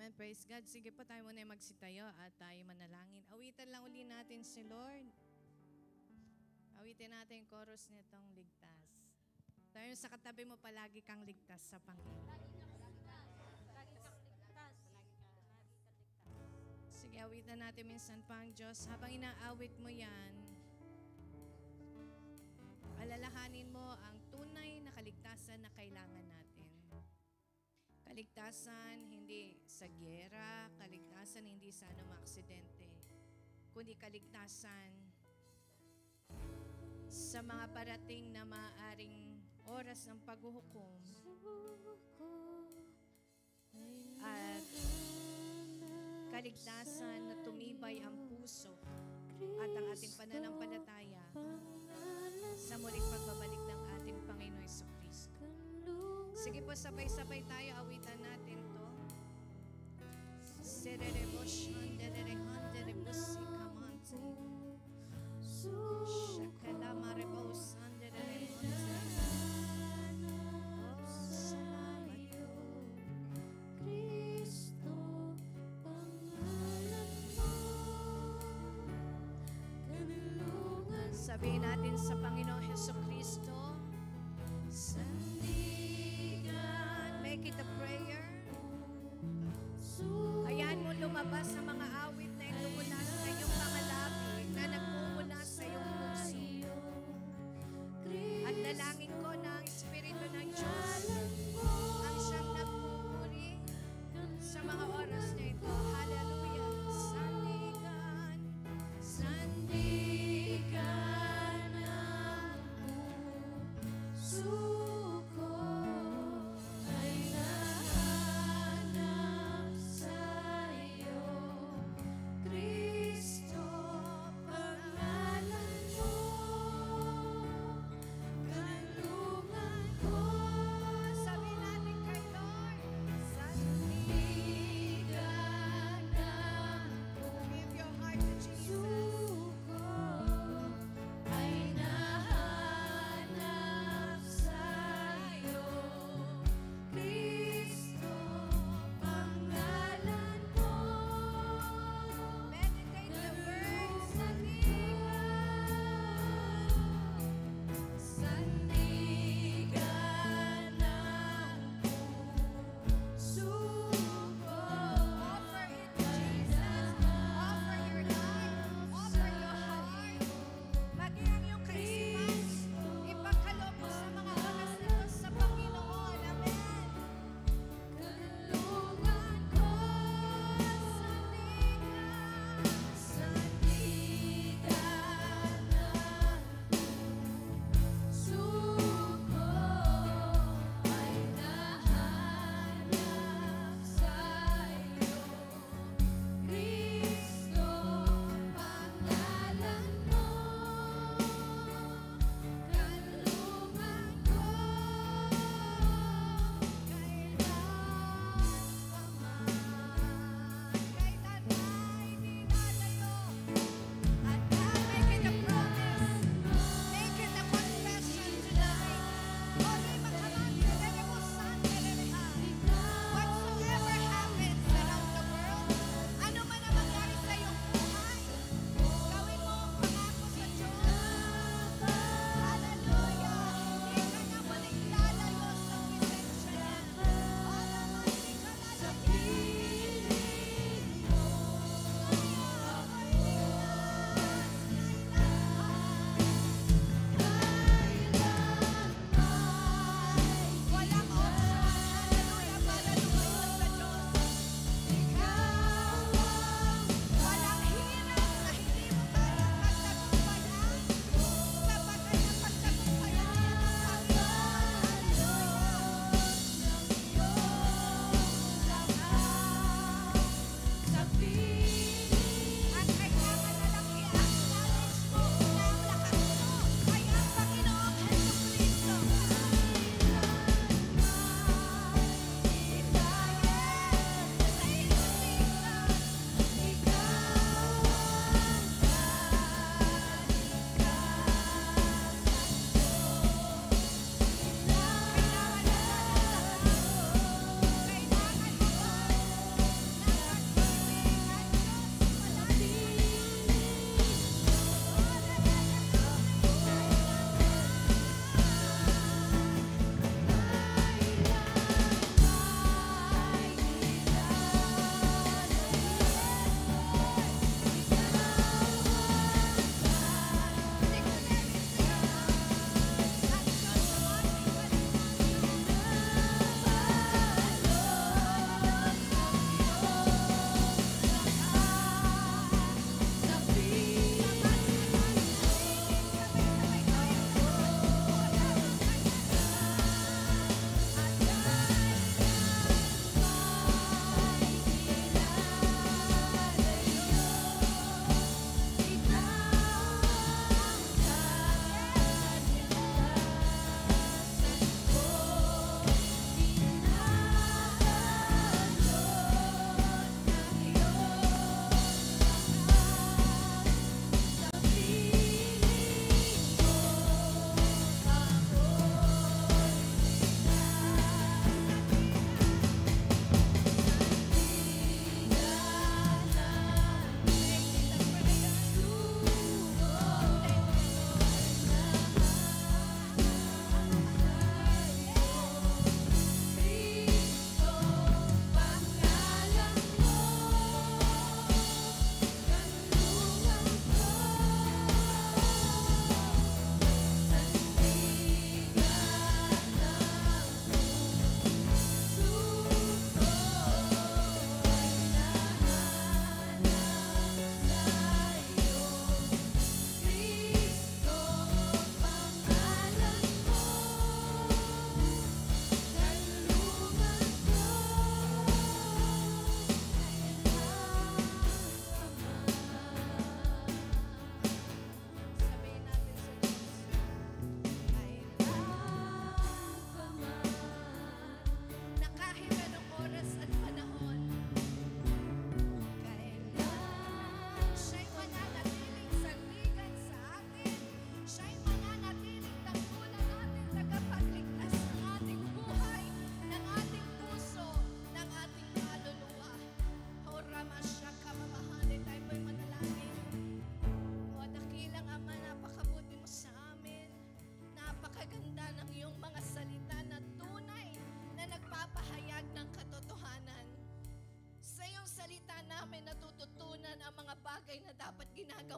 Amen. Praise God. Sige po, tayo muna magsitayo at tayo manalangin. Awitan lang uli natin si Lord. Awitin natin yung chorus nitong ligtas. Tayo sa katabi mo, palagi kang ligtas sa Panginoon. Lagi kang ligtas. Lagi kang ligtas. Sige, awitan natin minsan pa ang Diyos. Habang inaawit mo yan, alalahanin mo ang tunay na kaligtasan na kailangan natin. Kaligtasan hindi sa gyera, kaligtasan hindi sa anumang aksidente, kundi kaligtasan sa mga parating na maaaring oras ng paghuhukom at kaligtasan na tumibay ang puso at ang ating pananampalataya sa muling pagbabalik ng ating Panginoon Jesucristo. Sige po, sabay-sabay tayo, awitan natin to. Serereboshon, dererehan, derebusikamante. Shakalama rebosan, dererehan. Oh, salamat po. Kristo, pangalan mo. Kanlungan Sabihin natin sa Panginoong Jesucristo, make it a prayer. Hayaan mo lumabas sa mga awit na ito mula sa iyong mga labi na nagmumula sa iyong puso. At dalangin ko na ang Espiritu ng Diyos ang siyang nagmumuri sa mga oras na ito. Hallelujah! Sandigan, sandigan ang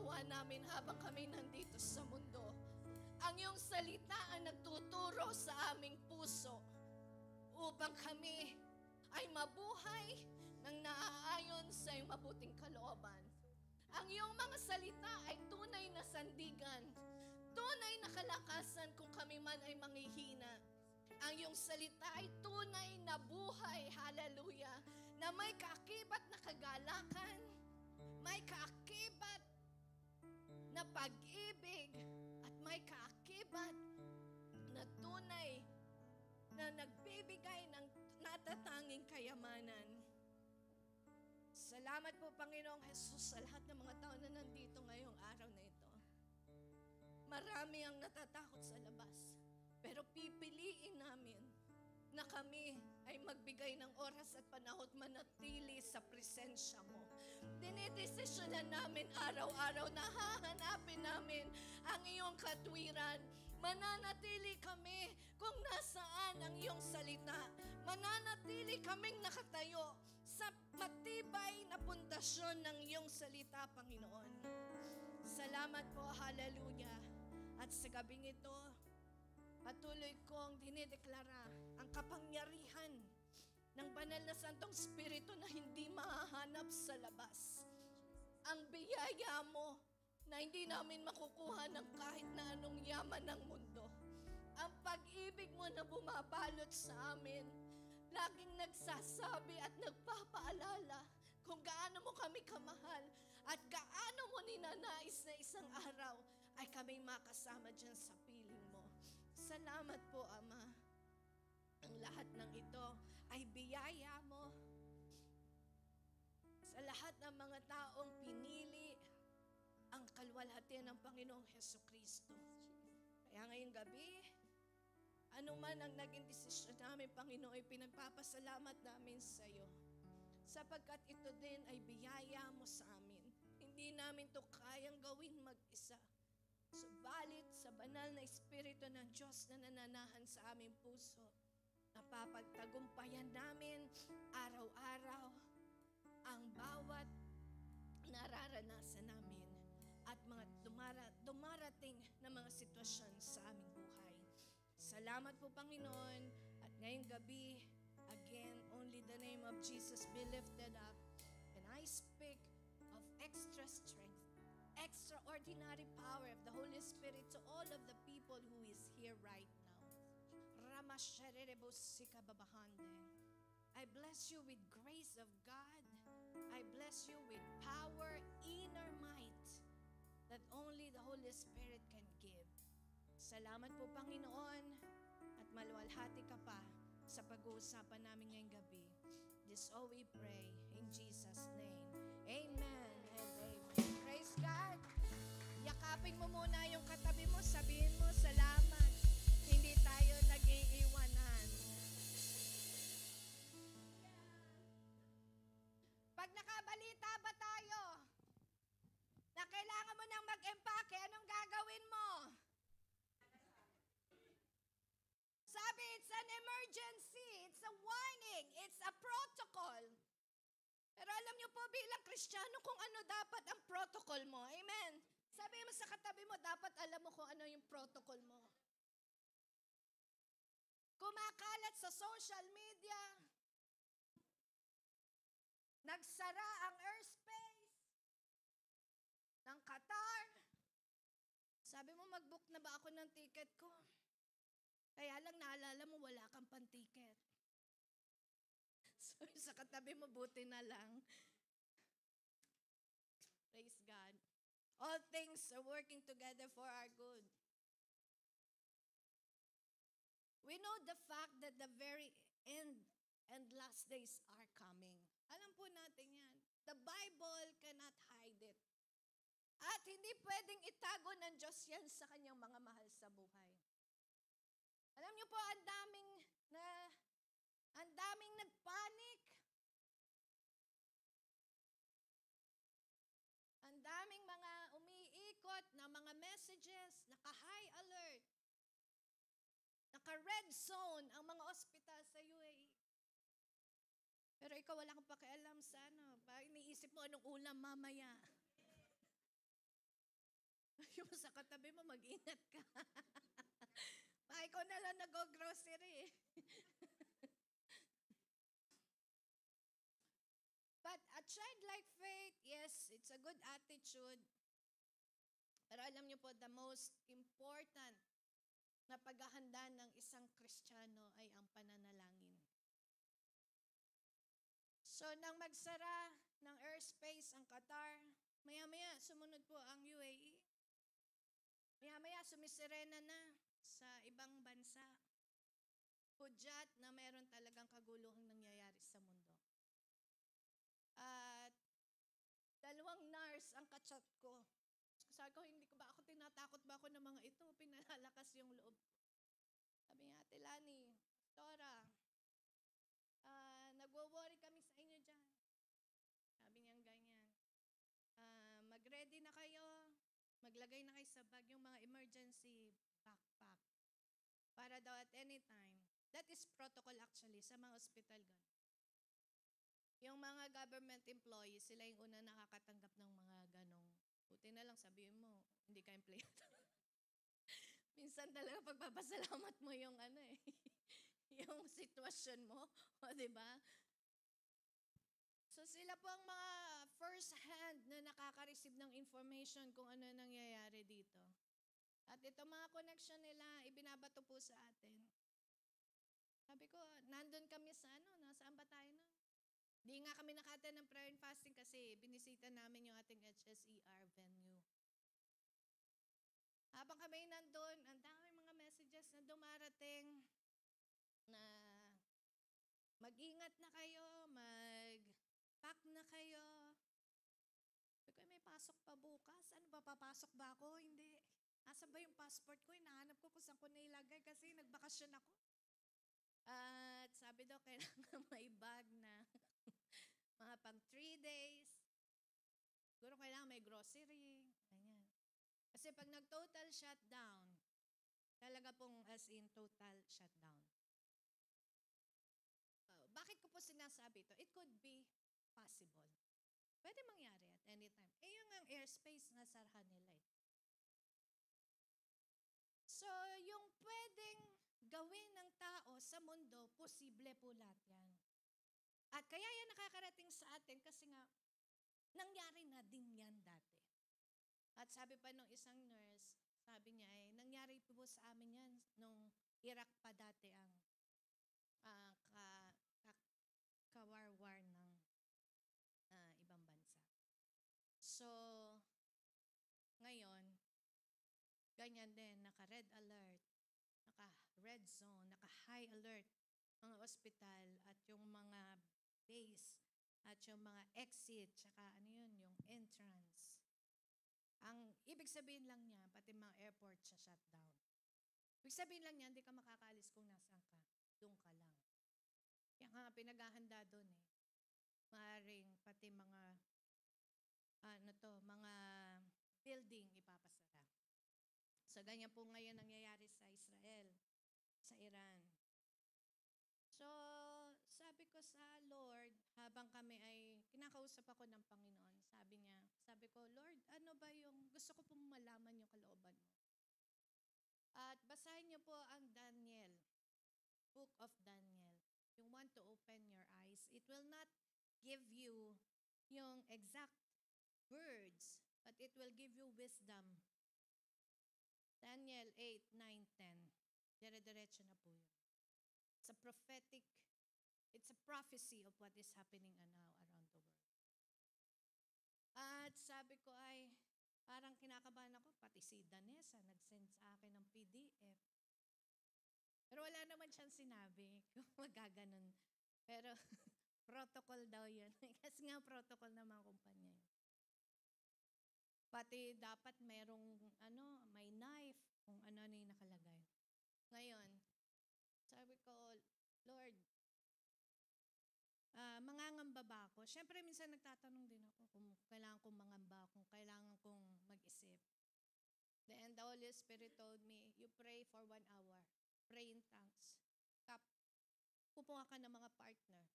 ginagawa namin habang kami nandito sa mundo. Ang iyong salita ang nagtuturo sa aming puso upang kami ay mabuhay ng naaayon sa iyong mabuting kalooban. Ang iyong mga salita ay tunay na sandigan, tunay na kalakasan kung kami man ay manghihina. Ang iyong salita ay tunay na buhay, hallelujah, na may kaakibat na kagalakan, may kaakibat na pag-ibig, at may kaakibat na tunay na nagbibigay ng natatanging kayamanan. Salamat po, Panginoong Jesus, sa lahat ng mga tao na nandito ngayong araw na ito. Marami ang natatakot sa labas, pero pipiliin namin na kami ay magbigay ng oras at panahon manatili sa presensya mo. Dinidesisyonan namin araw-araw na hahanapin namin ang iyong katwiran. Mananatili kami kung nasaan ang iyong salita. Mananatili kaming nakatayo sa matibay na pundasyon ng iyong salita, Panginoon. Salamat po, hallelujah. At sa gabing ito, patuloy kong dinideklara ang kapangyarihan ng banal na Santong Espiritu na hindi mahahanap sa labas. Ang biyaya mo na hindi namin makukuha ng kahit na anong yaman ng mundo. Ang pag-ibig mo na bumabalot sa amin, laging nagsasabi at nagpapaalala kung gaano mo kami kamahal at gaano mo ninanais na isang araw ay kami makasama dyan sa piling mo. Salamat po, Ama. Ang lahat ng ito ay biyaya mo sa lahat ng mga taong pinili ang kalwalhatian ng Panginoong Hesukristo. Kaya ngayong gabi, anuman ang naging desisyon namin, Panginoon, ay pinagpapasalamat namin sa iyo. Sapagkat ito din ay biyaya mo sa amin. Hindi namin to kayang gawin mag-isa. Subalit sa banal na Espiritu ng Diyos na nananahan sa aming puso, napapagtagumpayan namin araw-araw ang bawat nararanasan namin at mga dumarating na mga sitwasyon sa aming buhay. Salamat po, Panginoon, at ngayong gabi, again, only the name of Jesus be lifted up, and I speak of extra strength, extraordinary power of the Holy Spirit to all of the people who is here right now. I bless you with grace of God. I bless you with power, inner might that only the Holy Spirit can give. Salamat po, Panginoon, at maluwalhati ka pa sa pag-uusapan namin ngayong gabi. This all we pray in Jesus' name. Amen and amen. Praise God. Yakapin mo muna yung katabi mo, sabihin mo, salamat. Hindi tayo nag-iiwanan. Pag nakabalita ba tayo na kailangan mo nang mag-empake, anong gagawin mo? Sabi, it's an emergency, it's a warning, it's a protocol. Pero alam niyo po bilang Kristiyano kung ano dapat ang protocol mo. Amen. Sabi mo sa katabi mo, dapat alam mo kung ano yung protocol mo. Kumakalat sa social media, nagsara ang airspace ng Qatar. Sabi mo, mag-book na ba ako ng ticket ko? Kaya lang naalala mo, wala kang pan-ticket. So, sa katabi mo, buti na lang. Praise God. All things are working together for our good. We know the fact that the very end and last days are coming. Alam po natin yan. The Bible cannot hide it. At hindi pwedeng itago ng Diyos yan sa kanyang mga mahal sa buhay. Alam niyo po, ang daming nagpanik. Ang daming mga umiikot na mga messages, naka-high alert, naka-red zone ang mga ospital sa UAE. Pero ikaw wala kang pakialam sa ano. Iniisip mo anong ulam mamaya. mo sa katabi mo, mag-ingat ka. Baka ikaw na lang nag-grocery eh. But a childlike faith, yes, it's a good attitude. Pero alam niyo po, the most important na paghahanda ng isang Kristiyano ay ang pananalangin. So, nang magsara ng airspace ang Qatar, maya-maya sumunod po ang UAE. Maya-maya sumisirena na sa ibang bansa. Hudyat na meron talagang kaguluhang nangyayari sa mundo. At 2 nurse ang kachat ko. Sabi ko, hindi ko ba ako tinatakot ba ako ng mga ito? Pinalalakas yung loob ko. Sabi niya, Ate Lani, Pastora, nagwo-worry kami sa inyo dyan. Sabi niya ganyan. Mag-ready na kayo, maglagay na kayo sa bag yung mga emergency backpack. Para daw at any time. That is protocol actually sa mga ospital ganun. Yung mga government employees, sila yung una nakakatanggap ng mga ganong. Buti na lang sabihin mo, hindi ka empleyado. Minsan talaga pagpapasalamat mo yung yung sitwasyon mo, o diba? So sila po ang mga first hand na nakaka-receive ng information kung ano nangyayari dito. At ito mga connection nila, ibinabato po sa atin. Sabi ko, nandun kami sa nasaan ba tayo nun? Di nga kami naka-attend ng prayer and fasting kasi binisita namin yung ating HSER venue. Habang kami nandun, ang dami mga messages na dumarating na mag-ingat na kayo, mag-pack na kayo. Sabi ko, may pasok pa bukas. Ano ba, papasok ba ako? Hindi. Asa ba yung passport ko? Hinahanap ko kung saan ko nailagay kasi nagbakasyon ako. At sabi daw, kailangan may bag na mga pang 3 days. Siguro kailangan may grocery. Ganyan. Kasi pag nag-total shutdown, talaga pong as in total shutdown. Bakit ko po sinasabi ito? It could be possible. Pwede mangyari at any time. Yung ang airspace na sarhan nila eh. So, yung pwedeng gawin ng tao sa mundo, posible po lahat yan. At kaya yan nakakarating sa atin kasi nga, nangyari na din yan dati. At sabi pa nung isang nurse, sabi niya nangyari po sa amin yan nung Iraq pa dati ang kawarwar ng ibang bansa. So, ngayon, ganyan din, naka-red alert, naka-red zone, naka-high alert, mga ospital at yung mga base at yung mga exit, tsaka yung entrance. Ang ibig sabihin lang niya, pati mga airport siya shutdown. Ibig sabihin lang niya, hindi ka makakaalis kung nasaan ka. Doon ka lang. Yan nga pinaghahanda doon eh. Maaring pati mga, mga building ipapasara. So, ganyan po ngayon nangyayari sa Israel, sa Iran. So, sabi ko sa Lord, habang kami ay kinakausap ako ng Panginoon, sabi ko, Lord, ano ba yung, gusto ko pong malaman yung kalooban mo. At basahin niyo po ang Daniel, Book of Daniel. You want to open your eyes. It will not give you yung exact words, but it will give you wisdom. Daniel 8, 9, 10. Dire-diretso na po yun. It's a prophetic, it's a prophecy of what is happening now around the world. At sabi ko parang kinakabahan ako, pati si Danessa nag-send sa akin ng PDF. Pero wala naman siyang sinabi kung magaganon. Pero protocol daw yun. Kasi nga protocol ng mga kumpanya yun. Pati dapat merong may knife kung ano yung nakalagay. Ngayon, sabi ko, Lord, mangangamba ba ako? Siyempre, minsan nagtatanong din ako kung kailangan kong mangamba, kung kailangan kong mag-isip. Then the Holy Spirit told me, you pray for 1 hour. Pray in tongues. Pupunga ka ng mga partner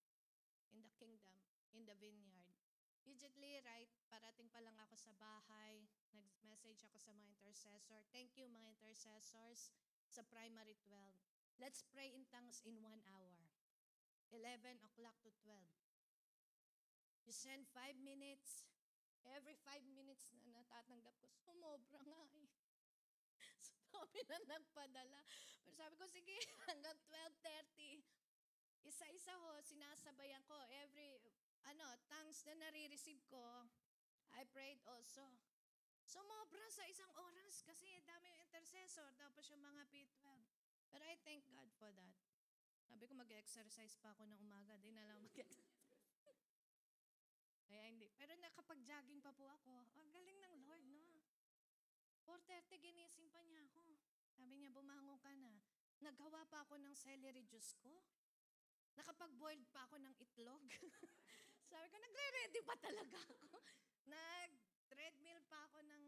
in the kingdom, in the vineyard. Immediately, right, parating pa lang ako sa bahay, nag-message ako sa mga intercessor. Thank you mga intercessors sa primary 12. Let's pray in tongues in 1 hour. 11 o'clock to 12. You send 5 minutes. Every 5 minutes na natatanggap ko, sumobra nga eh. So, dami na nagpadala. Pero sabi ko, sige, hanggang 12:30. Isa-isa ho, sinasabayan ko. Every, tongues na nare-receive ko, I prayed also. Sumobra sa isang oras kasi dami yung intercessor, tapos yung mga P12. But I thank God for that. Sabi ko, mag-exercise pa ako ng umaga. Di na lang mag-exercise. Kaya hindi. Pero nakapag-jogging pa po ako. Ang galing ng Lord, no? 4:30 ginising pa niya ako. Sabi niya, bumangon ka na. Naghawa pa ako ng celery juice ko. Nakapag-boiled pa ako ng itlog. Sabi ko, nagre-ready pa talaga ako. Nag-treadmill pa ako ng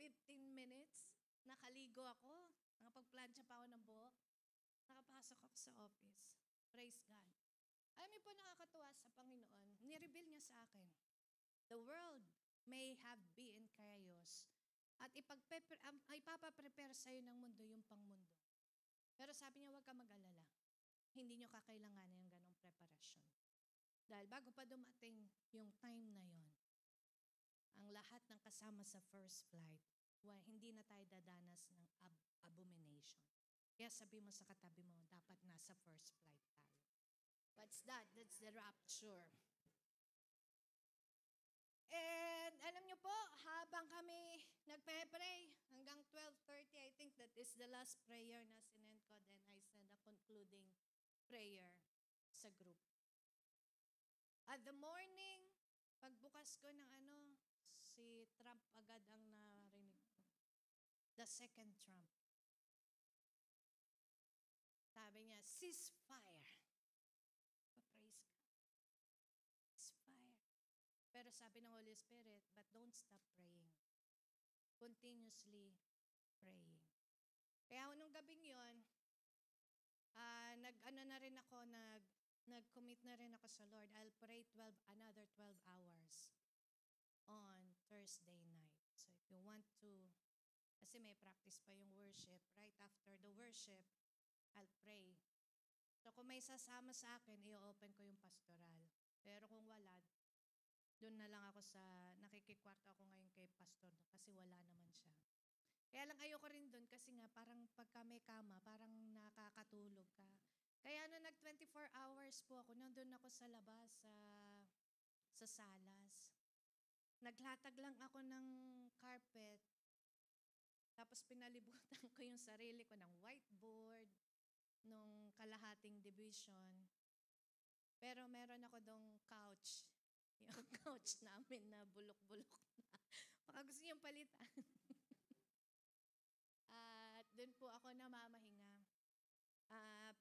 15 minutes. Nakaligo ako. Nakapag-plancha pa ako ng buhok. Nakapasok ako sa office. Praise God. Alam niyo po nakakatuwa sa Panginoon, nireveal niya sa akin, the world may have been chaos at ipapaprepare sa'yo ng mundo yung pangmundo. Pero sabi niya, huwag ka mag-alala. Hindi niyo kakailanganin yung ganong preparasyon. Dahil bago pa dumating yung time na yon, ang lahat ng kasama sa first flight, hindi na tayo dadanas ng abomination. Kaya sabi mo sa katabi mo, dapat nasa first flight tayo. What's that? That's the rapture. And alam niyo po, habang kami nagpe-pray hanggang 12:30, I think that is the last prayer na sinend ko. Then I send a concluding prayer sa group. At the morning, pagbukas ko ng si Trump agad ang narinig ko. The second Trump. Sabi niya, ceasefire. Praise God. Ceasefire. Pero sabi ng Holy Spirit, but don't stop praying. Continuously praying. Kaya nung gabing yon, nag-commit na rin ako sa Lord. I'll pray another 12 hours on Thursday night. So if you want to, kasi may practice pa yung worship, right after the worship, I'll pray. So kung may sasama sa akin, i-open ko yung pastoral. Pero kung wala, doon na lang ako nakikikwarto ako ngayon kay pastor kasi wala naman siya. Kaya lang ayoko rin doon kasi nga parang pagka may kama, parang nakakatulog ka. Kaya nag-24 hours po ako, nandun ako sa labas, sa salas. Naglatag lang ako ng carpet, tapos pinalibutan ko yung sarili ko ng whiteboard, nung kalahating division. Pero meron ako dong couch. Yung couch namin na bulok-bulok na. Baka gusto niyong palitan. At doon po ako namamahinga.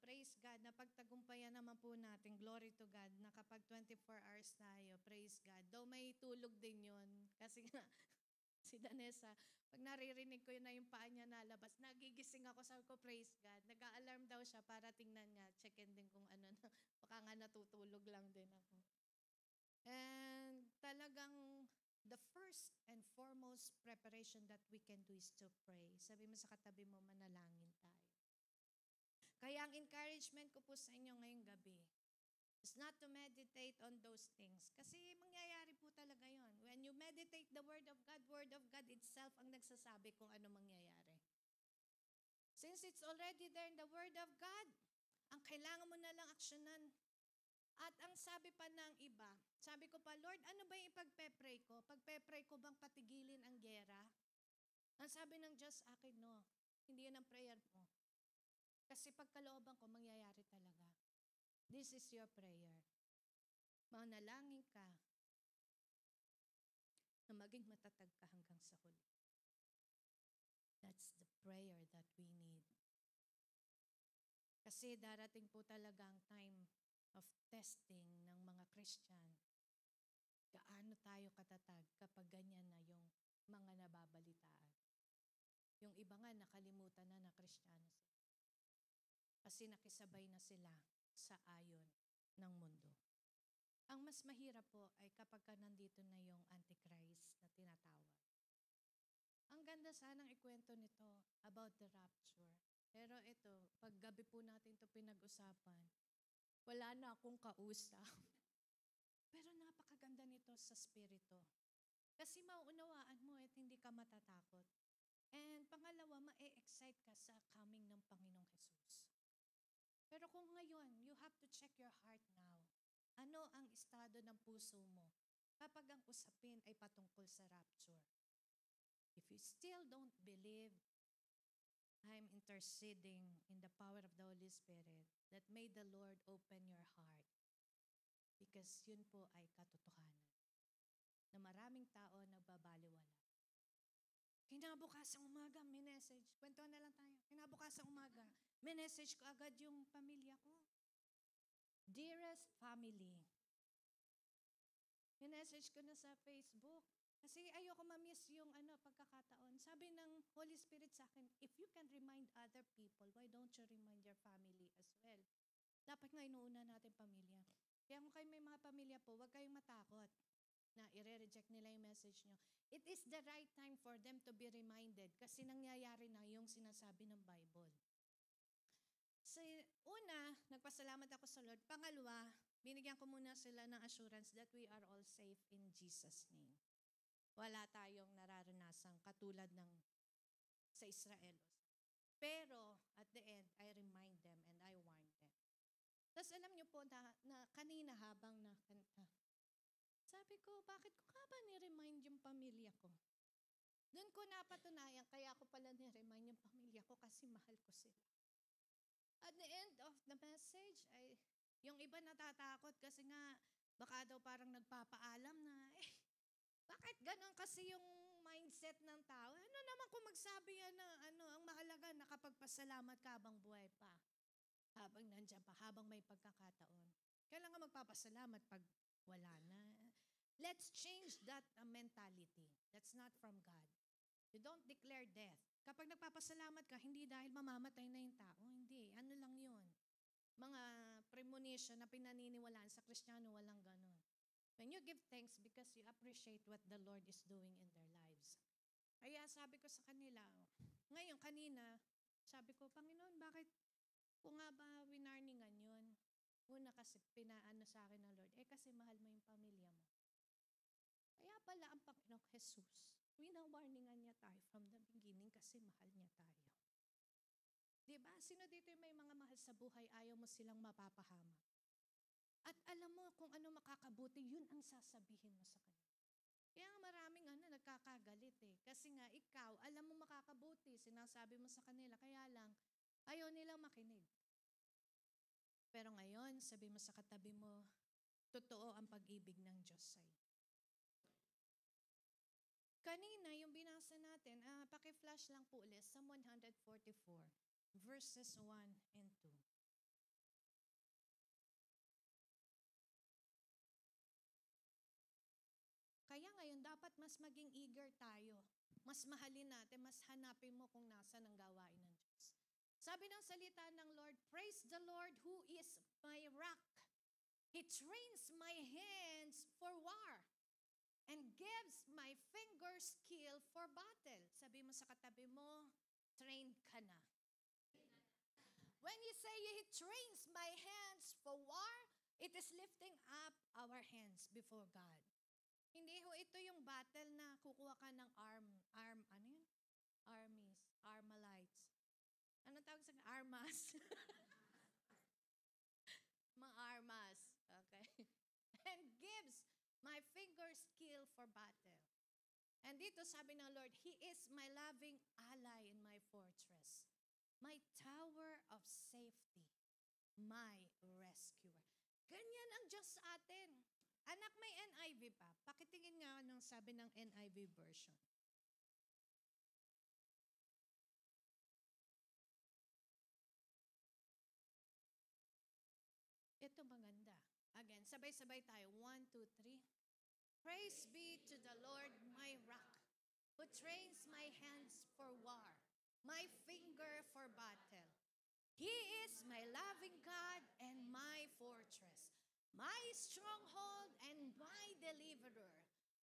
Praise God, napagtagumpayan naman po natin. Glory to God, na kapag 24 hours tayo, praise God. Though may tulog din yun. Kasi nga, si Danessa, pag naririnig ko yun na yung paa niya nalabas, nagigising ako, sabi ko, praise God. Nag-a-alarm daw siya para tingnan niya, checkin din kung baka nga natutulog lang din ako. And talagang the first and foremost preparation that we can do is to pray. Sabi mo sa katabi mo, manalangin tayo. Kaya ang encouragement ko po sa inyo ngayong gabi is not to meditate on those things. Kasi mangyayari po talaga yon. When you meditate the Word of God itself ang nagsasabi kung ano mangyayari. Since it's already there in the Word of God, ang kailangan mo na lang aksyonan. At ang sabi pa ng iba, sabi ko pa, Lord, ano ba yung ipagpe-pray ko? Pagpe-pray ko bang patigilin ang gyera? Ang sabi ng Diyos akin, no. Hindi yun ang prayer mo. Kasi pagkalooban ko, mangyayari talaga. This is your prayer. Manalangin ka na maging matatag ka hanggang sa huli. That's the prayer that we need. Kasi darating po talaga ang time of testing ng mga Christian. Gaano tayo katatag kapag ganyan na yung mga nababalitaan. Yung iba nga nakalimutan na Kristiyano sila. Kasi nakisabay na sila sa ayon ng mundo. Ang mas mahirap po ay kapag nandito na yung Antichrist na tinatawag. Maganda sanang ikwento nito about the rapture. Pero ito, pag gabi po natin ito pinag-usapan, wala na akong kausap. Pero napakaganda nito sa spirito. Kasi mauunawaan mo at hindi ka matatakot. And pangalawa, ma-excite ka sa coming ng Panginoong Jesus. Pero kung ngayon, you have to check your heart now. Ano ang estado ng puso mo kapag ang usapin ay patungkol sa rapture? If you still don't believe, I'm interceding in the power of the Holy Spirit that may the Lord open your heart. Because yun po ay katotohanan na maraming tao nagbabaliwala. Kinabukasang umaga, may message. Kwentuhan na lang tayo. Kinabukasang umaga, may message ko agad yung pamilya ko. Dearest family. Minessage ko na sa Facebook. Kasi ayoko ma-miss yung pagkakataon. Sabi ng Holy Spirit sa akin, if you can remind other people, why don't you remind your family as well? Dapat nga inuuna natin pamilya. Kaya kung kayo may mga pamilya po, huwag kayong matakot na i-reject nila yung message nyo. It is the right time for them to be reminded kasi nangyayari na yung sinasabi ng Bible. Sa una, nagpasalamat ako sa Lord. Pangalawa, binigyan ko muna sila ng assurance that we are all safe in Jesus' name. Wala tayong nararanasang katulad ng sa Israel. Pero at the end, I remind them and I warn them. Tapos alam niyo po na kanina habang nakanta, sabi ko, bakit ko nga ba ni-remind yung pamilya ko? Doon ko napatunayan, kaya ko pala ni-remind yung pamilya ko kasi mahal ko sila. At the end of the message, yung iba natatakot kasi nga, baka daw parang nagpapaalam na, bakit ganon kasi yung mindset ng tao? Ano naman kung magsabi yan na ang mahalaga, nakapagpasalamat ka habang buhay pa. Habang nandiyan pa, habang may pagkakataon. Kailangan magpapasalamat pag wala na. Let's change that mentality. That's not from God. You don't declare death. Kapag nagpapasalamat ka, hindi dahil mamamatay na yung tao. Hindi. Ano lang yun? Mga premonition na pinaniniwalaan sa Kristiyano, walang ganun. When you give thanks because you appreciate what the Lord is doing in their lives. Kaya sabi ko sa kanila, ngayon, kanina, sabi ko, Panginoon, bakit ko nga ba winarningan yun? Una kasi pinaano sa akin ng Lord, kasi mahal mo yung pamilya mo. Kaya pala ang Panginoong Jesus, winawarningan niya tayo from the beginning kasi mahal niya tayo. Diba? Sino dito yung may mga mahal sa buhay, ayaw mo silang mapapahama? At alam mo kung ano makakabuti, yun ang sasabihin mo sa kanila. Kaya nga maraming nagkakagalit Kasi nga ikaw, alam mo makakabuti, sinasabi mo sa kanila, kaya lang, ayaw nilang makinig. Pero ngayon, sabi mo sa katabi mo, totoo ang pag-ibig ng Diyos sa'yo. Kanina, yung binasa natin, paki-flash lang po ulit, Psalm 144, verses 1 and 2. Kaya ngayon, dapat mas maging eager tayo. Mas mahalin natin, mas hanapin mo kung nasa ng gawain ng Diyos. Sabi ng salita ng Lord, praise the Lord who is my rock. He trains my hands for war and gives my fingers skill for battle. Sabi mo sa katabi mo, trained ka na. When you say He trains my hands for war, it is lifting up our hands before God. Hindi ho ito yung battle na kukuha ka ng armalites. Ano tawag sa armas? Mga armas. Okay. And gives my fingers skill for battle. And dito sabi ng Lord, He is my loving ally and my fortress, my tower of safety, my rescuer. Ganyan ang Diyos sa atin. Anak, may NIV pa. Pakitingin nga anong sabi ng NIV version. Ito maganda. Again, sabay-sabay tayo. 1, 2, 3. Praise be to the Lord, my rock, who trains my hands for war, my finger for battle. He is my loving God and my fortress, my stronghold and my deliverer.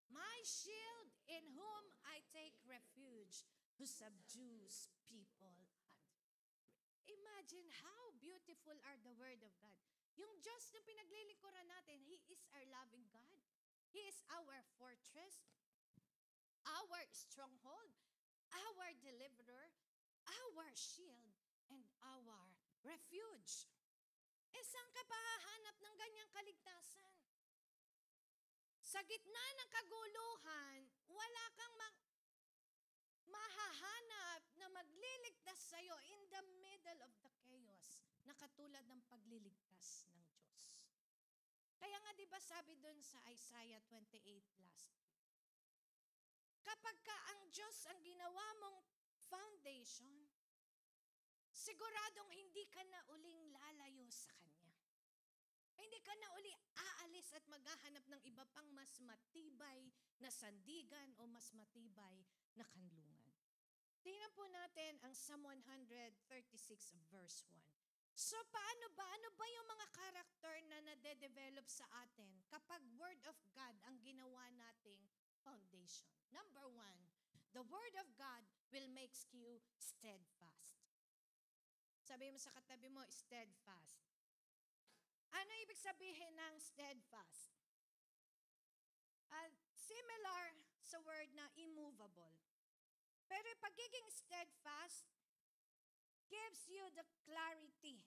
My shield in whom I take refuge, who subdues people. Imagine how beautiful are the Word of God. Yung Diyos na pinaglilingkuran natin, He is our loving God. He is our fortress, our stronghold, our deliverer, our shield, and our refuge. Saan ka pa hahanap ng ganyang kaligtasan? Sa gitna ng kaguluhan, wala kang mahahanap na magliligtas sa'yo in the middle of the chaos na katulad ng pagliligtas ng Diyos. Kaya nga 'di ba sabi doon sa Isaiah 28 last week, kapag ka ang Diyos ang ginawa mong foundation, siguradong hindi ka na uling lalayo sa Kanya. Hindi ka na uli aalis at maghahanap ng iba pang mas matibay na sandigan o mas matibay na kanlungan. Tingnan po natin ang Psalm 136 verse 1. So paano ba? Ano ba yung mga karakter na nade-develop sa atin kapag Word of God ang ginawa nating foundation? Number 1, the Word of God will make you steadfast. Sabi mo sa katabi mo, steadfast. Ano ibig sabihin ng steadfast? Similar sa word na immovable. Pero pagiging steadfast gives you the clarity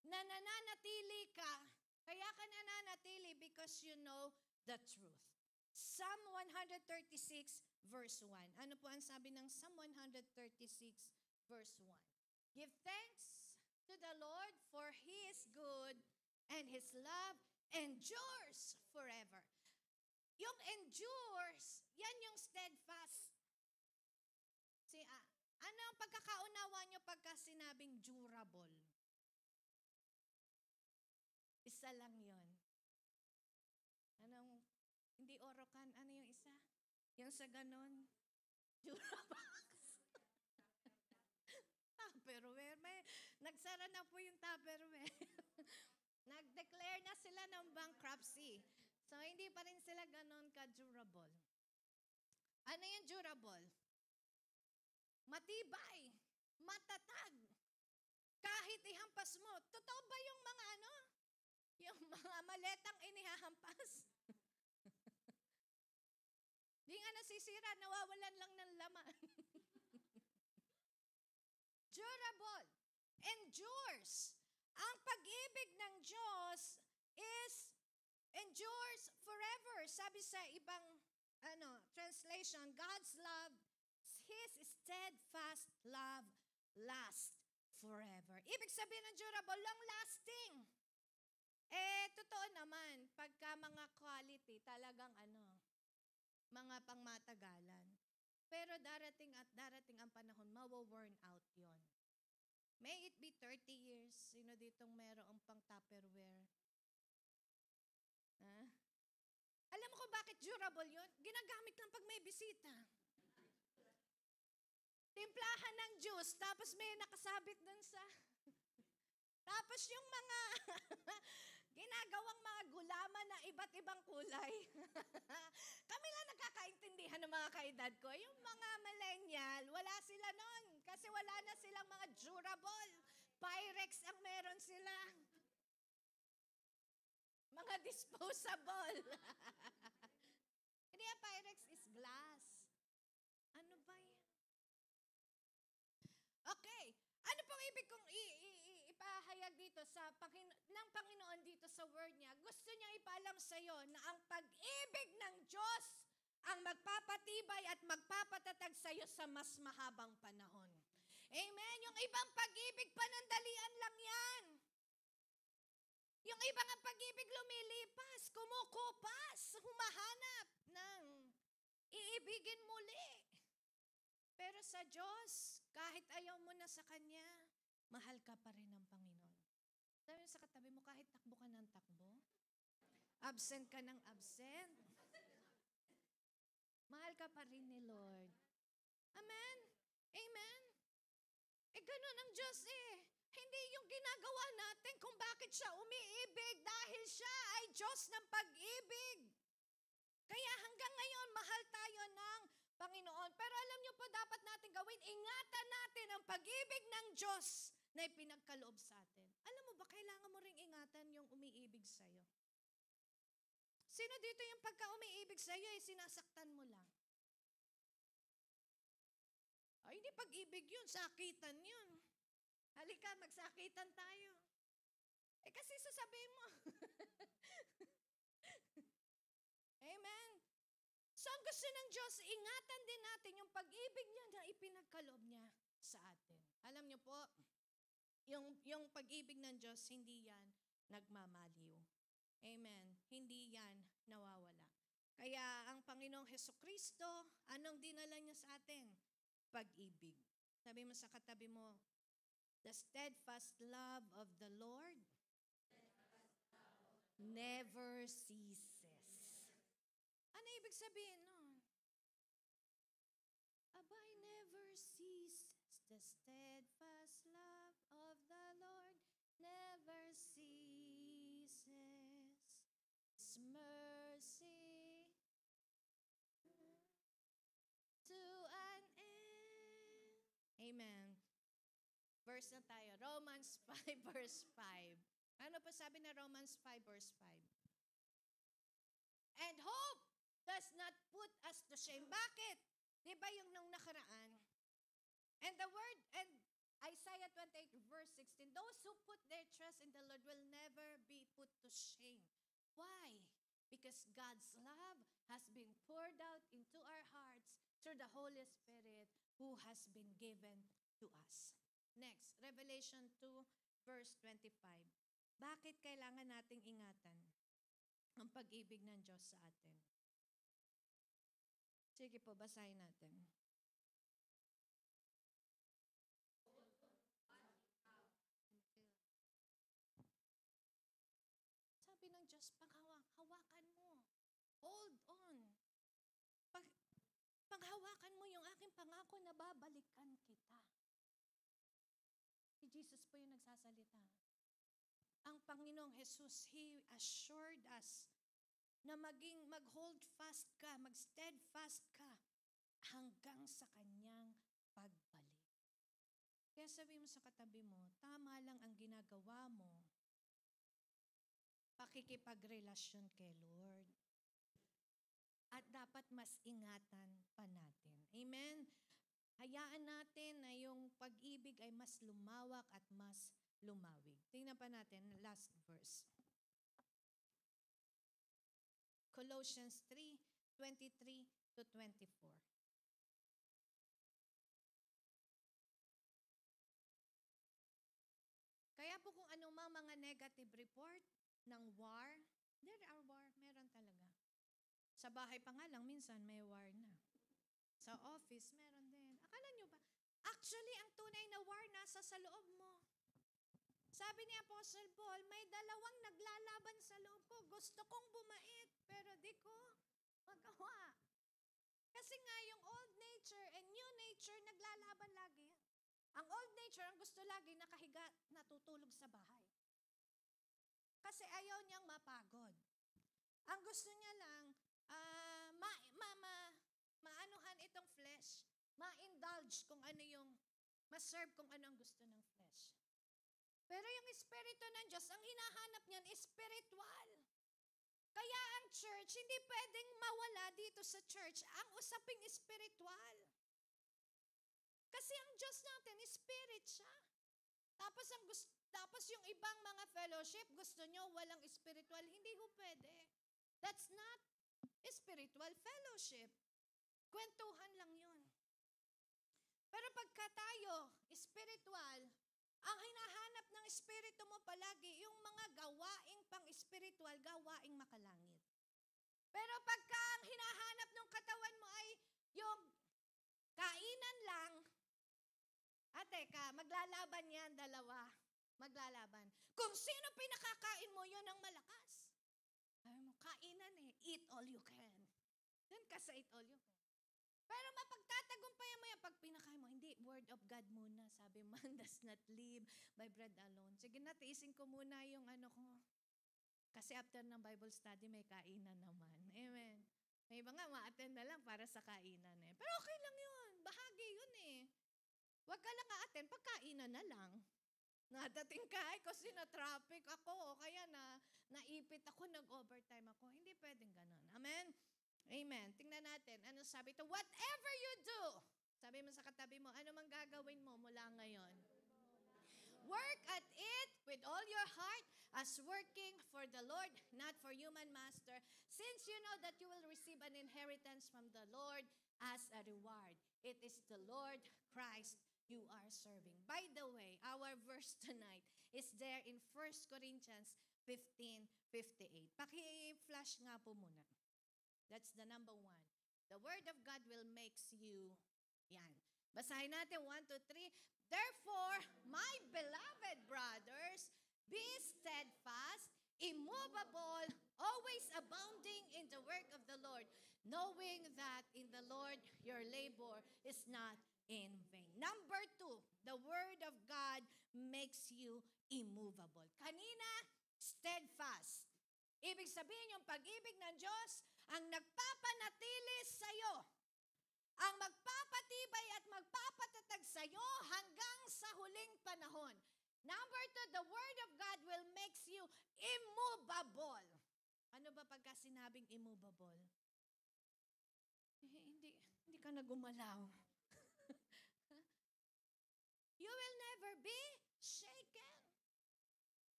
na nananatili ka. Kaya ka nananatili because you know the truth. Psalm 136 verse 1. Ano po ang sabi ng Psalm 136 verse 1? Give thanks to the Lord, for He is good, and His love endures forever. Yung endures, yan yung steadfast. Ano ang pagkakaunawa nyo pagka sinabing durable? Isa lang yon. Anong, hindi orokan, ano yung isa? Yung sa ganon, durable. Tupperware. Nagsara na po yung Tupperware. Nag-declare na sila ng bankruptcy. So, hindi pa rin sila ganon ka-durable. Ano yung durable? Matibay. Matatag. Kahit ihampas mo. Totoo ba yung mga yung mga maletang inihahampas? Di nga nasisira, nawawalan lang ng laman. Durable, endures. Ang pag-ibig ng Diyos endures forever. Sabi sa ibang translation, God's love, His steadfast love lasts forever. Ibig sabihin ng durable, long-lasting. Totoo naman, pagka mga quality, talagang mga pangmatagalan. Pero darating at darating ang panahon, mawa-worn out yon. May it be 30 years. Sino ditong merong pang Tupperware? Alam mo kung bakit durable yun? Ginagamit lang pag may bisita. Timplahan ng juice, tapos may nakasabit dun sa... Tapos yung mga ginagawang mga gulaman na iba't ibang kulay. Kami lang nagkakaintindihan ng mga kaedad ko. Yung mga millennial, wala sila nun. Kasi wala na silang mga durable. Pyrex ang meron sila. Mga disposable. Hindi, Pyrex is glass. Ano ba yan? Okay. Ano pong ibig kong ipahayag dito ng Panginoon dito sa word niya? Gusto niya ipaalam sa iyo na ang pag-ibig ng Diyos ang magpapatibay at magpapatatag sa iyo sa mas mahabang panahon. Amen? Yung ibang pag-ibig, panandalian lang yan. Yung ibang ang pag-ibig lumilipas, kumukupas, humahanap ng iibigin muli. Pero sa Diyos, kahit ayaw mo na sa Kanya, mahal ka pa rin ng Panginoon. Sabi mo sa katabi mo, kahit takbo ka ng takbo, absent ka ng absent, mahal ka pa rin ni Lord. Amen? Amen? Ganun ang Diyos Hindi yung ginagawa natin kung bakit siya umiibig dahil siya ay Diyos ng pag-ibig. Panginoon. Pero alam niyo po, dapat natin gawin, ingatan natin ang pag-ibig ng Diyos na ipinagkaloob sa atin. Alam mo ba, kailangan mo ring ingatan yung umiibig sa'yo. Sino dito yung pagka umiibig sa'yo, sinasaktan mo lang? Ay, hindi pag-ibig yun, sakitan yun. Halika, magsakitan tayo. Kasi sasabihin mo. Amen. So ang gusto ng Diyos, ingatan din natin yung pag-ibig niya na ipinagkaloob niya sa atin. Alam niyo po, yung pag-ibig ng Diyos, hindi yan nagmamaliw. Amen. Hindi yan nawawala. Kaya ang Panginoong Hesukristo, anong dinala niya sa atin? Pag-ibig. Sabi mo sa katabi mo, the steadfast love of the Lord never ceases. Ano ibig sabihin nun? Abay, never ceases. The steadfast love of the Lord never ceases. His mercy to an end. Amen. Verse na tayo. Romans 5 verse 5. Ano pa sabi na Romans 5 verse 5? And hope does not put us to shame. Bakit? Di ba yung nung nakaraan? And the word, and Isaiah 28 verse 16, those who put their trust in the Lord will never be put to shame. Why? Because God's love has been poured out into our hearts through the Holy Spirit who has been given to us. Next, Revelation 2 verse 25. Bakit kailangan nating ingatan ang pag-ibig ng Diyos sa atin? Sige po, basahin natin. Sabi ng Diyos, paghawakan mo. Hold on. Paghawakan mo yung aking pangako na babalikan kita. Si Jesus po yung nagsasalita. Ang Panginoong Jesus, He assured us na mag-hold fast ka, mag-steadfast ka hanggang sa kanyang pagbalik. Kaya sabi mo sa katabi mo, tama lang ang ginagawa mo. Pakikipagrelasyon kay Lord. At dapat mas ingatan pa natin. Amen? Hayaan natin na yung pag-ibig ay mas lumawak at mas lumawig. Tingnan pa natin, last verse. Colossians 3:23 to 24. Kaya po kung ano mga negative report ng war, there are war, meron talaga. Sa bahay pa nga lang, minsan may war na. Sa office, meron din. Akala nyo ba? Actually, ang tunay na war nasa sa loob mo. Sabi ni Apostle Paul, may dalawang naglalaban sa loob ko. Gusto kong bumait, pero di ko magawa. Kasi nga yung old nature and new nature naglalaban lagi. Ang old nature, ang gusto lagi nakahiga, natutulog sa bahay. Kasi ayaw niyang mapagod. Ang gusto niya lang, maanuhan itong flesh. Ma-indulge kung ano yung, ma-serve kung ano ang gusto ng flesh. Pero yung Espiritu ng Diyos, ang hinahanap niyan, spiritual. Kaya ang church, hindi pwedeng mawala dito sa church ang usaping spiritual. Kasi ang Diyos natin, spirit siya. Tapos yung ibang mga fellowship, gusto nyo walang spiritual, hindi ho pwede. That's not spiritual fellowship. Kwentuhan lang yun. Pero pagka tayo, spiritual, ang hinahanap ng espiritu mo palagi, yung mga gawaing pang-spiritual, gawaing makalangit. Pero pagka ang hinahanap ng katawan mo ay yung kainan lang, teka, maglalaban yan, dalawa. Maglalaban. Kung sino pinakakain mo, yun ang malakas. Ay mo, kainan eat all you can. Doon ka sa eat all you can. Pero mapagtatagumpayan mo yan pag pinakain mo. Hindi, word of God muna. Sabi, man does not live by bread alone. Sige na, tiisin ko muna yung ano ko. Kasi after ng Bible study, may kainan naman. Amen. May Yung iba nga, ma-attend na lang para sa kainan eh. Pero okay lang yun. Bahagi yun eh. Huwag ka lang a-attend, pagkainan na lang. Nadating ka, ay kasi na-traffic ako, o kaya naipit ako, nag-overtime ako. Hindi pwedeng ganun. Amen? Amen. Tingnan natin. Ano sabi ito? Whatever you do, sabi mo sa katabi mo, ano mang gagawin mo mula ngayon? Work at it with all your heart as working for the Lord, not for human master, since you know that you will receive an inheritance from the Lord as a reward. It is the Lord Christ you are serving. By the way, our verse tonight is there in 1 Corinthians 15:58. Paki-flash nga po muna. That's the number 1. The Word of God will makes you, yan. Basahin natin, 1, 2, 3. Therefore, my beloved brothers, be steadfast, immovable, always abounding in the work of the Lord, knowing that in the Lord your labor is not in vain. Number 2, the Word of God makes you immovable. Kanina, steadfast. Ibig sabihin yung pag-ibig ng Diyos ang nagpapanatili sa iyo, ang magpapatibay at magpapatatag sa iyo hanggang sa huling panahon. Number 2, the Word of God will makes you immovable. Ano ba pagka sinabing immovable? Hindi ka na gumalaw. You will never be shaken.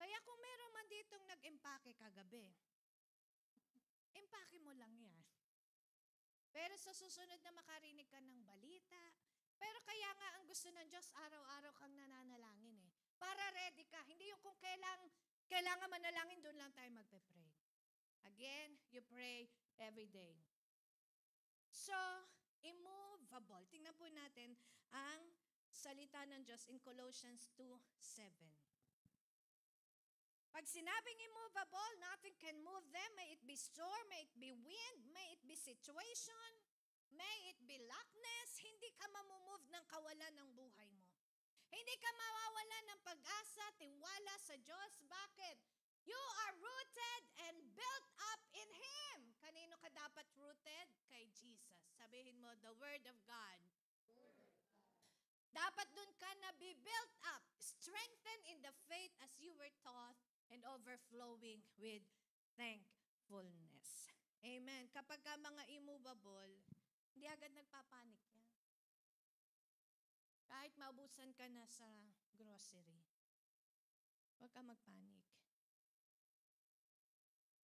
Kaya kung meron man ditong nag-impake kagabi, impake mo lang yan. Pero sa susunod na makarinig ka ng balita, pero kaya nga ang gusto ng Diyos, araw-araw kang nananalangin eh. Para ready ka. Hindi yung kung kailangan manalangin, doon lang tayo magpe-pray. Again, you pray every day. So, immovable. Tingnan po natin ang salita ng Diyos in Colossians 2:7. Pag sinabing immovable, nothing can move them. May it be storm, may it be wind, may it be situation, may it be lackness. Hindi ka mamumove ng kawalan ng buhay mo. Hindi ka mawawalan ng pag-asa, tiwala sa Diyos. Bakit? You are rooted and built up in Him. Kanino ka dapat rooted? Kay Jesus. Sabihin mo, the Word of God. Dapat dun ka na be built up, strengthened in the faith as you were taught, and overflowing with thankfulness. Amen. Kapag ka mga immovable, hindi agad nagpapanik yan. Kahit maubusan ka na sa grocery, huwag ka magpanik.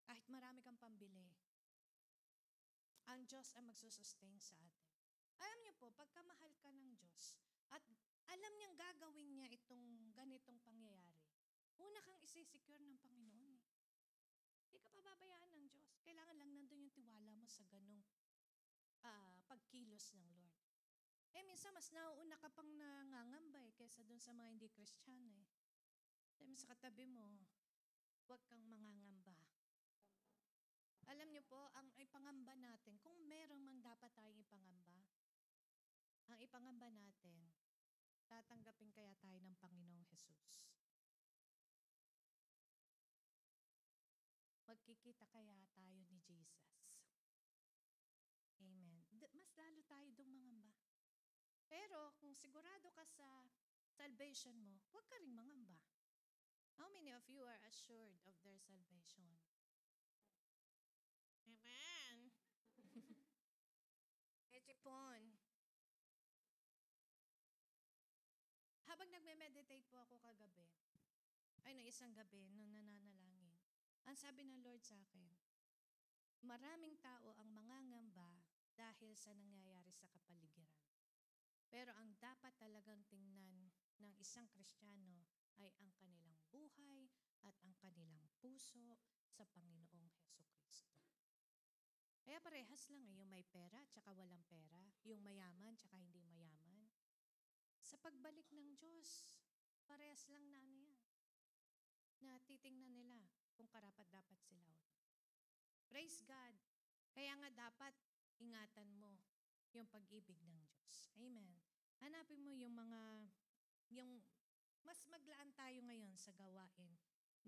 Kahit marami kang pambili, ang Diyos ang magsusustain sa atin. Alam niyo po, pagkamahal ka ng Diyos, at alam niyang gagawin niya itong ganitong pangyayari, una kang isisecure ng Panginoon eh. Hindi ka pababayaan ng Diyos. Kailangan lang nandun yung tiwala mo sa ganong pagkilos ng Lord. Eh, minsan mas nauuna ka pang nangangamba eh, kaysa dun sa mga hindi Kristiyano eh. Sabi mo sa katabi mo, huwag kang mangangamba. Alam niyo po, ang ipangamba natin, kung meron man dapat tayong ipangamba, ang ipangamba natin, tatanggapin kaya tayo ng Panginoong Jesus. Magkikita kaya tayo ni Jesus. Amen. Mas lalo tayo dong mangamba. Pero kung sigurado ka sa salvation mo, huwag ka ring mangamba. How many of you are assured of their salvation? Amen. Echipon. Habang nagme-meditate po ako kagabi, isang gabi, nung nananalangin, ang sabi ng Lord sa akin, maraming tao ang mangangamba dahil sa nangyayari sa kapaligiran. Pero ang dapat talagang tingnan ng isang Kristiyano ay ang kanilang buhay at ang kanilang puso sa Panginoong Hesukristo. Kaya parehas lang yung may pera at saka walang pera, yung mayaman at saka hindi mayaman. Sa pagbalik ng Diyos, parehas lang na yan. Na titingnan nila kung karapat-dapat sila. Praise God. Kaya nga dapat ingatan mo yung pag-ibig ng Diyos. Amen. Hanapin mo yung mas maglaan tayo ngayon sa gawain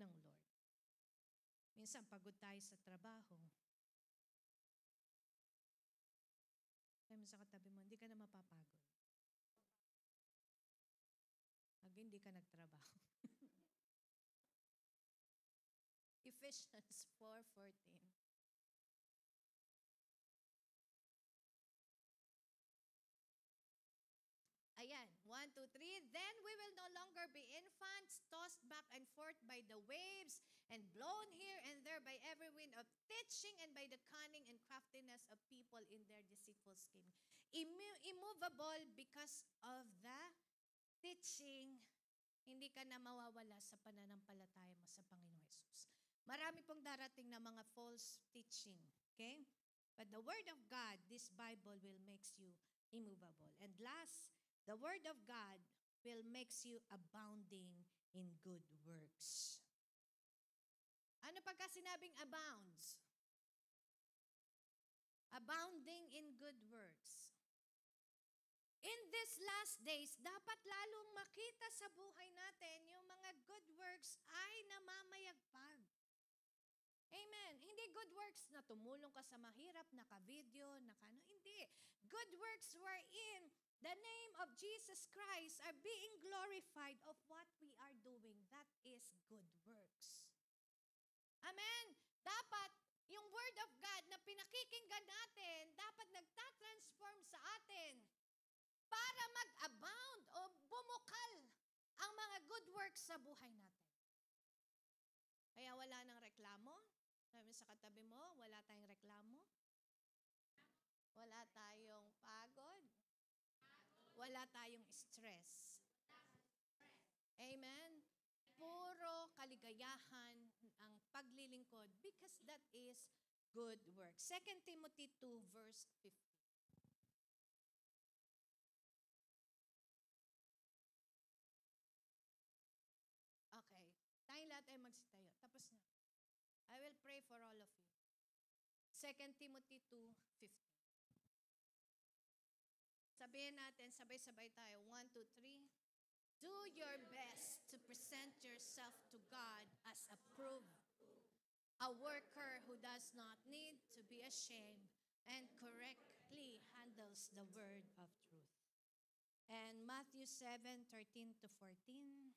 ng Lord. Minsan pagod tayo sa trabaho. mo sa katabi mo, hindi ka na mapapagod. Pag hindi ka nagtrabaho. Ephesians 4:14. Ayan, 1, 2, 3. Then we will no longer be infants, tossed back and forth by the waves, and blown here and there by every wind of teaching and by the cunning and craftiness of people in their deceitful scheme. Immovable because of the teaching, hindi ka na mawawala sa pananampalataya mo sa Panginoong Hesus. Marami pong darating na mga false teaching. Okay? But the Word of God, this Bible will makes you immovable. And last, the Word of God will makes you abounding in good works. Ano pagka sinabing abounds? Abounding in good works. In these last days, dapat lalong makita sa buhay natin yung mga good works ay namamayagpag. Amen. Hindi good works na tumulong ka sa mahirap, naka-video, hindi. Good works wherein the name of Jesus Christ are being glorified of what we are doing. That is good works. Amen. Dapat yung Word of God na pinakikinggan natin, dapat nagtatransform sa atin para mag-abound o bumukal ang mga good works sa buhay natin. Kaya wala nang reklamo. Sabi sa katabi mo, wala tayong reklamo. Wala tayong pagod. Wala tayong stress. Amen? Puro kaligayahan ang paglilingkod because that is good work. 2 Timothy 2 verse 15. Okay. Tayong lahat ay magsitayo. Tapos na. I will pray for all of you. 2 Timothy 2:15. Sabihin natin, sabay-sabay tayo. 1, 2, 3. Do your best to present yourself to God as approved, a worker who does not need to be ashamed and correctly handles the word of truth. And Matthew 7:13-14.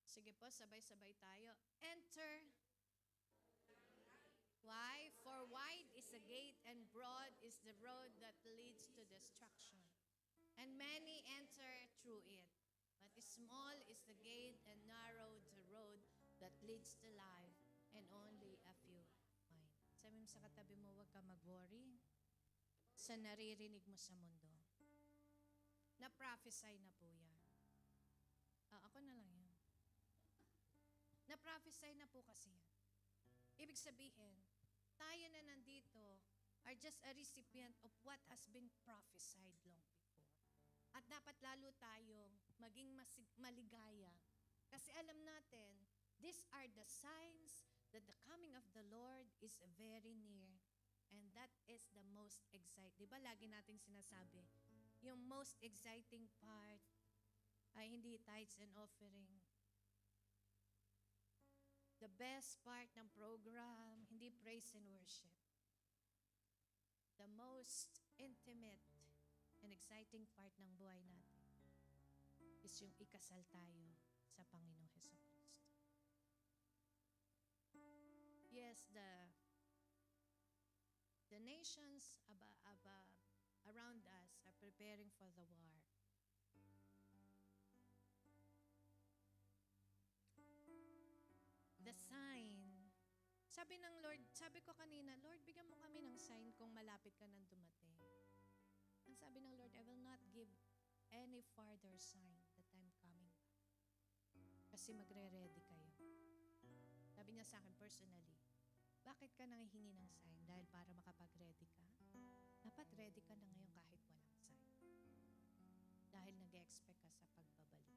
Sige po, sabay-sabay tayo. Enter. Why? For wide is the gate and broad is the road that leads to destruction. And many enter through it. But small is the gate and narrow the road that leads to life, and only a few find. Sabi mo sa katabi mo, huwag ka mag-worry sa naririnig mo sa mundo. Na-prophesy na po yan. Ako na lang yan. Na-prophesy na po kasi yan. Ibig sabihin, tayo na nandito are just a recipient of what has been prophesied long before. At dapat lalo tayong maging maligaya. Kasi alam natin, these are the signs that the coming of the Lord is very near. And that is the most exciting. Di ba lagi nating sinasabi, yung most exciting part ay hindi tithes and offering. The best part ng program, hindi praise and worship. The most intimate and exciting part ng buhay natin is yung ikasal tayo sa Panginoong Jesucristo. Yes, the nations around us are preparing for the war. The sign. Sabi ng Lord, sabi ko kanina, Lord, bigyan mo kami ng sign kung malapit ka nang dumating. Ang sabi ng Lord, I will not give any further sign that I'm coming back. Kasi magre-ready kayo. Sabi niya sa akin personally, bakit ka nangihingi ng sign? Dahil para makapag-ready ka? Dapat ready ka na ngayon kahit walang sign. Dahil nag-expect ka sa pagbabalik.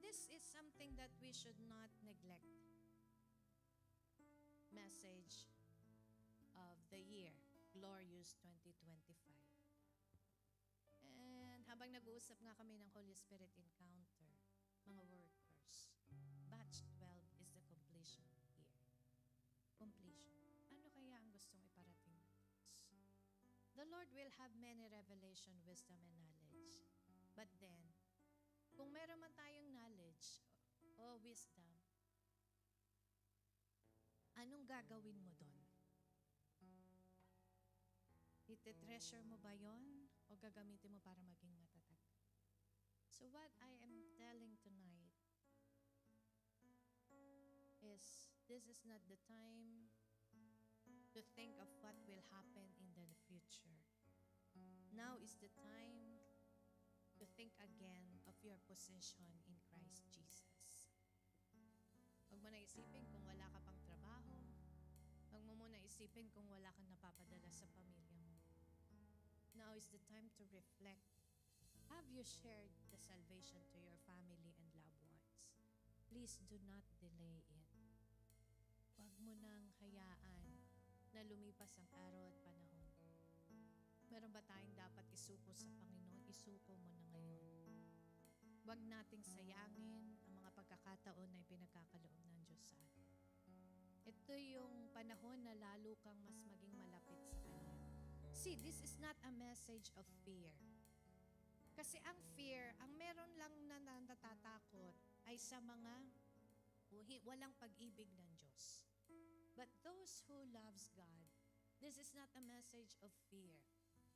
This is something that we should not neglect. Message of the year, Glorious 2025. And habang nag-uusap nga kami ng Holy Spirit Encounter, mga workers, batch 12 is the completion year. The Lord will have many revelation, wisdom, and knowledge. But then, kung meron man tayong knowledge o wisdom, anong gagawin mo doon? Iti-treasure mo ba yon o gagamitin mo para maging matatag? So what I am telling tonight is this is not the time to think of what will happen in the future. Now is the time to think again of your position in Christ Jesus. Huwag mo na isipin kung wala ka pang trabaho. Huwag mo muna isipin kung wala kang napapadala sa pamilya mo. Now is the time to reflect. Have you shared the salvation to your family and loved ones? Please do not delay it. Huwag mo nang hayaan na lumipas ang araw at panahon. Meron ba tayong dapat isuko sa Panginoon? Isuko mo na ngayon. Huwag nating sayangin ang mga pagkakataon na ipinagkakaloob ng Diyos sa atin. Ito yung panahon na lalo kang mas maging malapit sa Kanya. See, this is not a message of fear. Kasi ang fear, ang meron lang na natatakot ay sa mga walang pag-ibig ng Diyos. But those who loves God, this is not a message of fear,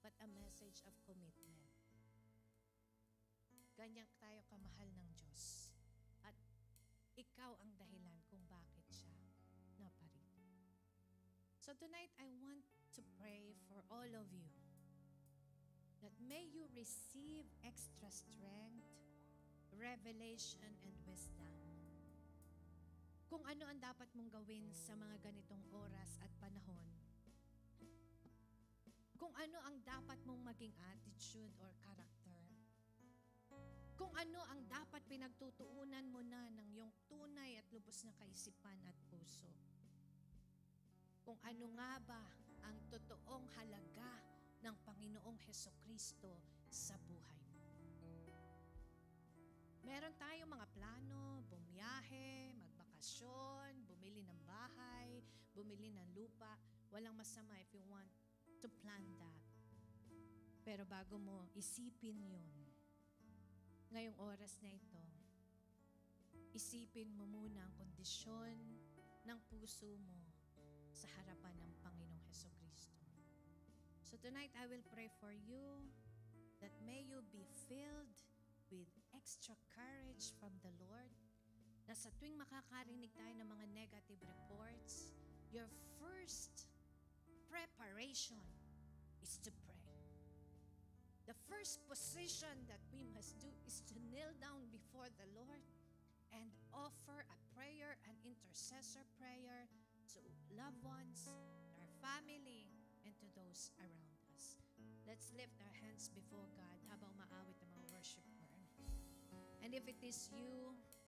but a message of commitment. Ganyan tayo kamahal ng Diyos. At ikaw ang dahilan kung bakit siya naparito. So tonight, I want to pray for all of you that may you receive extra strength, revelation, and wisdom. Kung ano ang dapat mong gawin sa mga ganitong oras at panahon. Kung ano ang dapat mong maging attitude or character. Kung ano ang dapat pinagtutuunan mo na ng iyong tunay at lubos na kaisipan at puso. Kung ano nga ba ang totoong halaga ng Panginoong Hesukristo sa buhay mo. Meron tayong mga plano, bumiyahe, magbakasyon, bumili ng bahay, bumili ng lupa. Walang masama if you want to plan that. Pero bago mo isipin yun, ngayong oras na ito, isipin mo muna ang kondisyon ng puso mo sa harapan ng Panginoong Hesukristo. So tonight, I will pray for you that may you be filled with extra courage from the Lord, na sa tuwing makakarinig tayo ng mga negative reports, your first preparation is to pray. The first position that we must do is to kneel down before the Lord and offer a prayer, an intercessor prayer to loved ones, to our family, and to those around us. Let's lift our hands before God habang maawit ang mga worship word. And if it is you